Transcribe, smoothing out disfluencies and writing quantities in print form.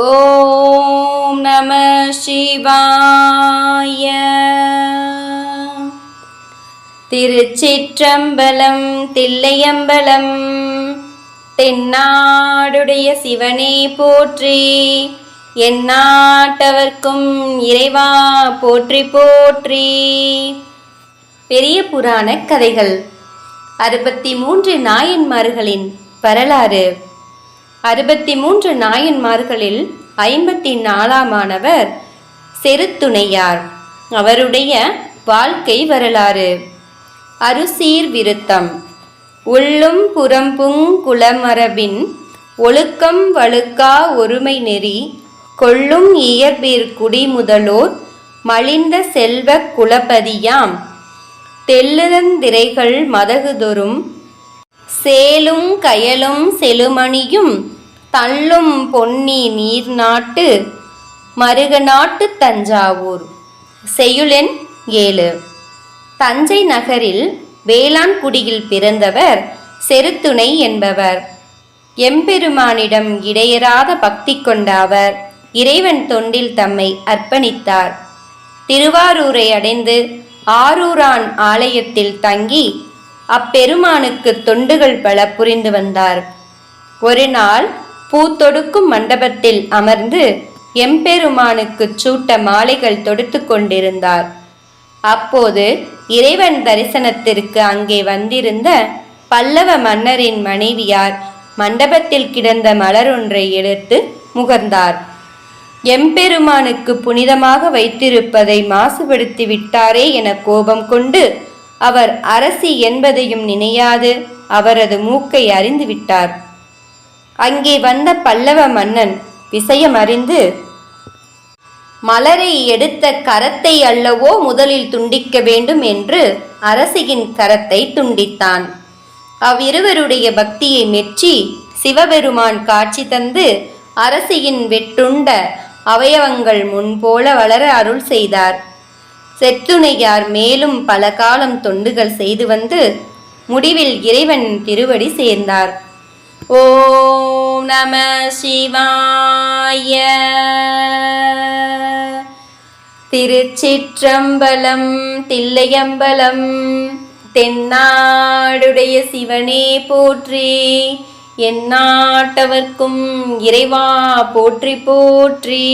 ஓம் நம சிவாய. திருச்சிற்றம்பலம். தில்லையம்பலம். தென்னாடுடைய சிவனே போற்றி. எந்நாட்டவர்க்கும் இறைவா போற்றி போற்றி. பெரிய புராண கதைகள். 63 நாயன்மார்களின் வரலாறு. 63 நாயன்மார்களில் 54ஆமானவர் செருத்துணையார். அவருடைய வாழ்க்கை வரலாறு. அருசீர் விருத்தம். உள்ளும் புறம்புங் குலமரபின் ஒழுக்கம் வழுக்கா ஒருமை நெறி கொள்ளும் இயற்பிற் குடிமுதலோர் மலிந்த செல்வக் குலபதியாம் தெள்ளுதந்திரைகள் மதகுதொறும் சேலும் கயலும் செழுமணியும் தள்ளும் பொன்னி நீர்நாட்டு மருகநாட்டு தஞ்சாவூர். செய்யுளெண் 7. தஞ்சை நகரில் வேளாண்குடியில் பிறந்தவர் செருத்துணை என்பவர். எம்பெருமானிடம் இடையறாத பக்தி கொண்ட அவர் இறைவன் தொண்டில் தம்மை அர்ப்பணித்தார். திருவாரூரை அடைந்து ஆரூரான் ஆலயத்தில் தங்கி அப்பெருமானுக்கு தொண்டுகள் பல புரிந்து வந்தார். ஒரு நாள் பூத்தொடுக்கும் மண்டபத்தில் அமர்ந்து எம்பெருமானுக்கு சூட்ட மாலைகள் தொடுத்து கொண்டிருந்தார். அப்போது இறைவன் தரிசனத்திற்கு அங்கே வந்திருந்த பல்லவ மன்னரின் மனைவியார் மண்டபத்தில் கிடந்த மலரொன்றை எடுத்து முகர்ந்தார். எம்பெருமானுக்கு புனிதமாக வைத்திருப்பதை மாசுபடுத்தி விட்டாரே என கோபம் கொண்டு அவர் அரசி என்பதையும் நினையாது அவரது மூக்கை அறிந்து விட்டார். அங்கே வந்த பல்லவ மன்னன் விஷயம் அறிந்து, மலரை எடுத்த கரத்தை அல்லவோ முதலில் துண்டிக்க வேண்டும் என்று அரசியின் கரத்தை துண்டித்தான். அவ்விருவருடைய பக்தியை மெச்சி சிவபெருமான் காட்சி தந்து அரசியின் வெட்டுண்ட அவயவங்கள் முன்போல வளர அருள் செய்தார். செருத்துணையார் மேலும் பல காலம் தொண்டுகள் செய்து வந்து முடிவில் இறைவன் திருவடி சேர்ந்தார். ஓம் நம சிவாய. திருச்சிற்றம்பலம். தில்லையம்பலம். தென்னாடுடைய சிவனே போற்றி. எந்நாட்டவர்க்கும் இறைவா போற்றி போற்றி.